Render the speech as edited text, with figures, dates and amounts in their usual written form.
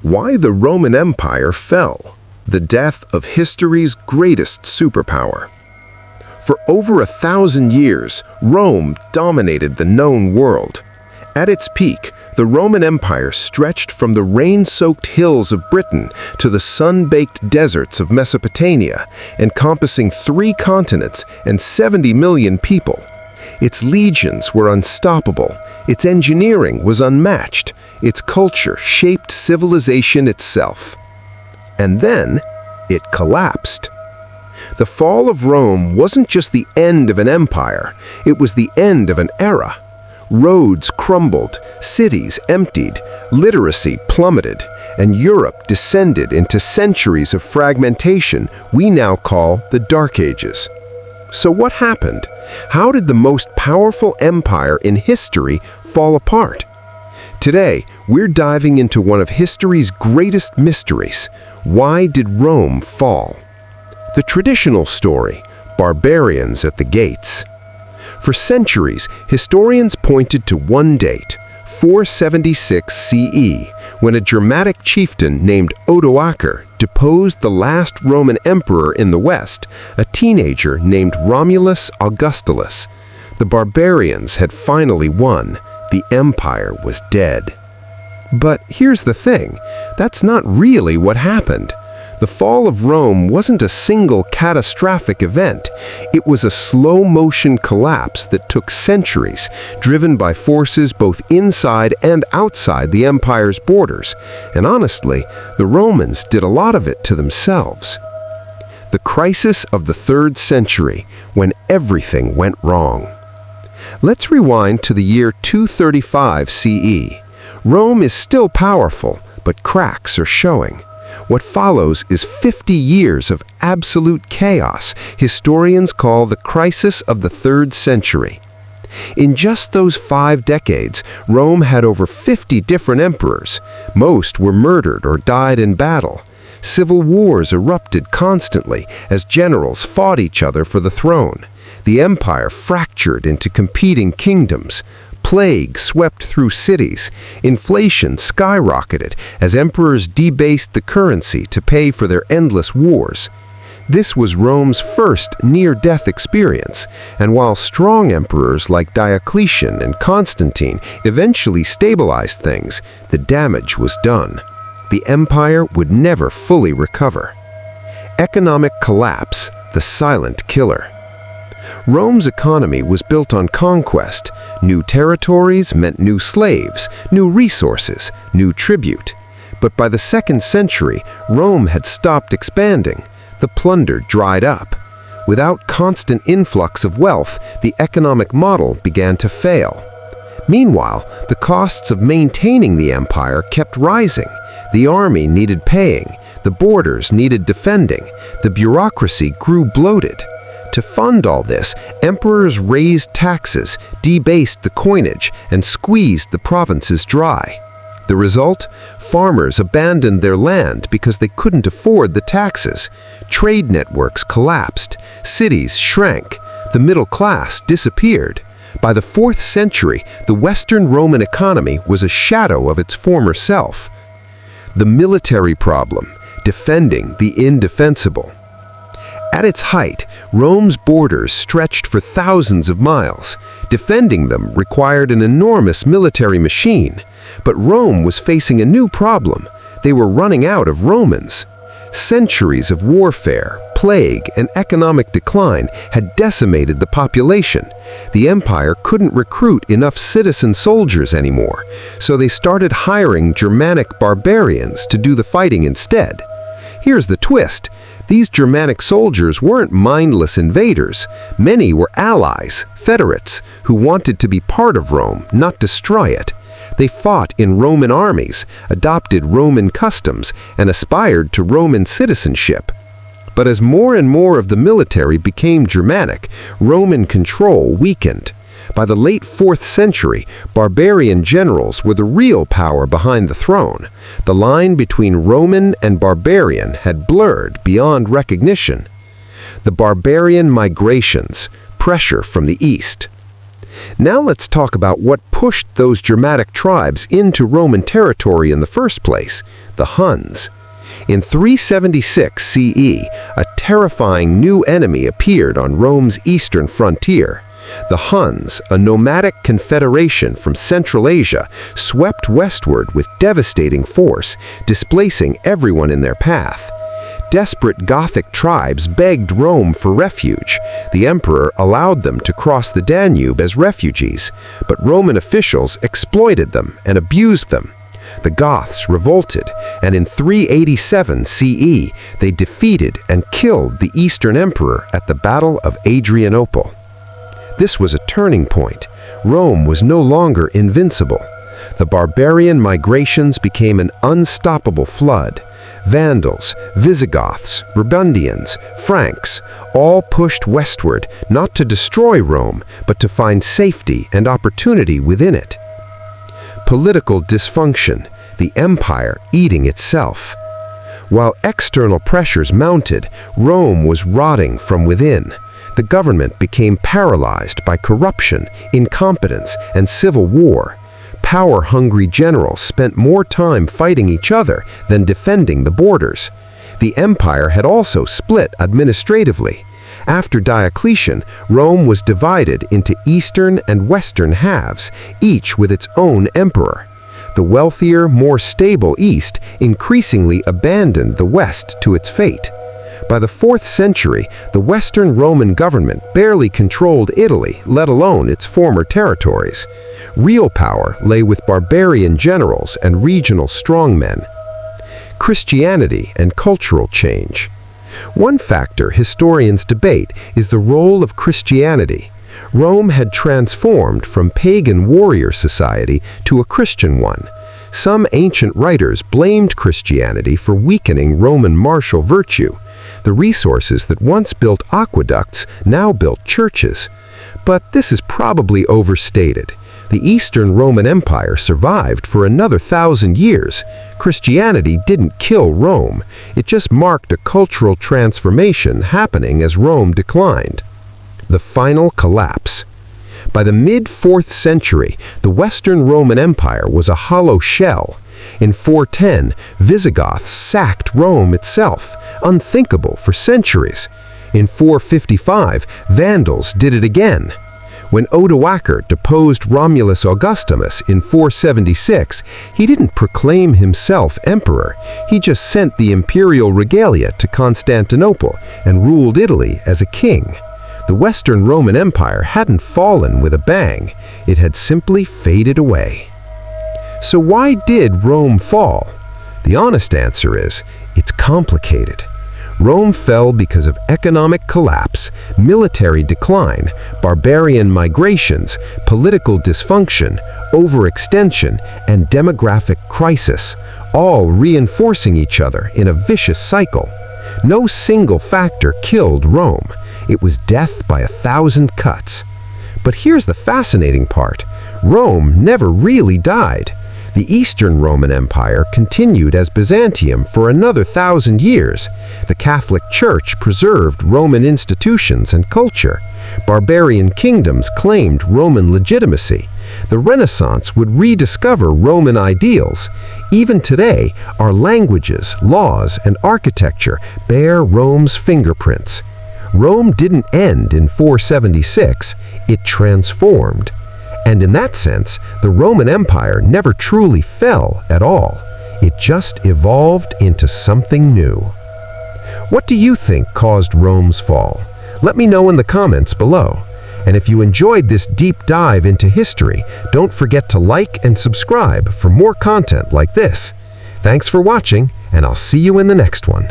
Why the Roman Empire fell. The death of history's greatest superpower. For over 1,000 years, Rome dominated the known world. At its peak, the Roman Empire stretched from the rain-soaked hills of Britain to the sun-baked deserts of Mesopotamia, encompassing 3 continents and 70 million people. Its legions were unstoppable, its engineering was unmatched, its culture shaped civilization itself. And then, it collapsed. The fall of Rome wasn't just the end of an empire, it was the end of an era. Roads crumbled, cities emptied, literacy plummeted, and Europe descended into centuries of fragmentation we now call the Dark Ages. So what happened? How did the most powerful empire in history fall apart? Today, we're diving into one of history's greatest mysteries. Why did Rome fall? The traditional story, barbarians at the gates. For centuries, historians pointed to one date, 476 CE, when a Germanic chieftain named Odoacer deposed the last Roman emperor in the West, a teenager named Romulus Augustulus. The barbarians had finally won. The empire was dead. But here's the thing, that's not really what happened. The fall of Rome wasn't a single catastrophic event. It was a slow-motion collapse that took centuries, driven by forces both inside and outside the empire's borders. And honestly, the Romans did a lot of it to themselves. The crisis of the 3rd century, when everything went wrong. Let's rewind to the year 235 CE. Rome is still powerful, but cracks are showing. What follows is 50 years of absolute chaos historians call the crisis of the 3rd century. In just those 5 decades, Rome had over 50 different emperors. Most were murdered or died in battle. Civil wars erupted constantly as generals fought each other for the throne. The empire fractured into competing kingdoms. Plague swept through cities. Inflation skyrocketed as emperors debased the currency to pay for their endless wars. This was Rome's first near-death experience, and while strong emperors like Diocletian and Constantine eventually stabilized things, the damage was done. The empire would never fully recover. Economic collapse, the silent killer. Rome's economy was built on conquest. New territories meant new slaves, new resources, new tribute. But by the 2nd century, Rome had stopped expanding. The plunder dried up. Without constant influx of wealth, the economic model began to fail. Meanwhile, the costs of maintaining the empire kept rising. The army needed paying, the borders needed defending, the bureaucracy grew bloated. To fund all this, emperors raised taxes, debased the coinage, and squeezed the provinces dry. The result? Farmers abandoned their land because they couldn't afford the taxes. Trade networks collapsed, cities shrank, the middle class disappeared. By the 4th century, the Western Roman economy was a shadow of its former self. The military problem, defending the indefensible. At its height, Rome's borders stretched for thousands of miles. Defending them required an enormous military machine. But Rome was facing a new problem. They were running out of Romans. Centuries of warfare, plague, and economic decline had decimated the population. The empire couldn't recruit enough citizen soldiers anymore, so they started hiring Germanic barbarians to do the fighting instead. Here's the twist. These Germanic soldiers weren't mindless invaders. Many were allies, federates, who wanted to be part of Rome, not destroy it. They fought in Roman armies, adopted Roman customs, and aspired to Roman citizenship. But as more and more of the military became Germanic, Roman control weakened. By the late 4th century, barbarian generals were the real power behind the throne. The line between Roman and barbarian had blurred beyond recognition. The barbarian migrations, pressure from the east. Now let's talk about what pushed those Germanic tribes into Roman territory in the first place, the Huns. In 376 CE, a terrifying new enemy appeared on Rome's eastern frontier. The Huns, a nomadic confederation from Central Asia, swept westward with devastating force, displacing everyone in their path. Desperate Gothic tribes begged Rome for refuge. The emperor allowed them to cross the Danube as refugees, but Roman officials exploited them and abused them. The Goths revolted, and in 387 CE, they defeated and killed the Eastern Emperor at the Battle of Adrianople. This was a turning point. Rome was no longer invincible. The barbarian migrations became an unstoppable flood. Vandals, Visigoths, Burgundians, Franks, all pushed westward, not to destroy Rome, but to find safety and opportunity within it. Political dysfunction, the empire eating itself. While external pressures mounted, Rome was rotting from within. The government became paralyzed by corruption, incompetence, and civil war. Power-hungry generals spent more time fighting each other than defending the borders. The empire had also split administratively. After Diocletian, Rome was divided into eastern and western halves, each with its own emperor. The wealthier, more stable East increasingly abandoned the West to its fate. By the 4th century, the Western Roman government barely controlled Italy, let alone its former territories. Real power lay with barbarian generals and regional strongmen. Christianity and cultural change. One factor historians debate is the role of Christianity. Rome had transformed from pagan warrior society to a Christian one. Some ancient writers blamed Christianity for weakening Roman martial virtue. The resources that once built aqueducts now built churches. But this is probably overstated. The Eastern Roman Empire survived for another 1,000 years. Christianity didn't kill Rome. It just marked a cultural transformation happening as Rome declined. The final collapse. By the mid-4th century, the Western Roman Empire was a hollow shell. In 410, Visigoths sacked Rome itself, unthinkable for centuries. In 455, Vandals did it again. When Odoacer deposed Romulus Augustulus in 476, he didn't proclaim himself emperor. He just sent the imperial regalia to Constantinople and ruled Italy as a king. The Western Roman Empire hadn't fallen with a bang. It had simply faded away. So why did Rome fall? The honest answer is, it's complicated. Rome fell because of economic collapse, military decline, barbarian migrations, political dysfunction, overextension, and demographic crisis, all reinforcing each other in a vicious cycle. No single factor killed Rome. It was death by 1,000 cuts. But here's the fascinating part. Rome never really died. The Eastern Roman Empire continued as Byzantium for another 1,000 years. The Catholic Church preserved Roman institutions and culture. Barbarian kingdoms claimed Roman legitimacy. The Renaissance would rediscover Roman ideals. Even today, our languages, laws, and architecture bear Rome's fingerprints. Rome didn't end in 476, it transformed. And in that sense, the Roman Empire never truly fell at all. It just evolved into something new. What do you think caused Rome's fall? Let me know in the comments below. And if you enjoyed this deep dive into history, don't forget to like and subscribe for more content like this. Thanks for watching, and I'll see you in the next one.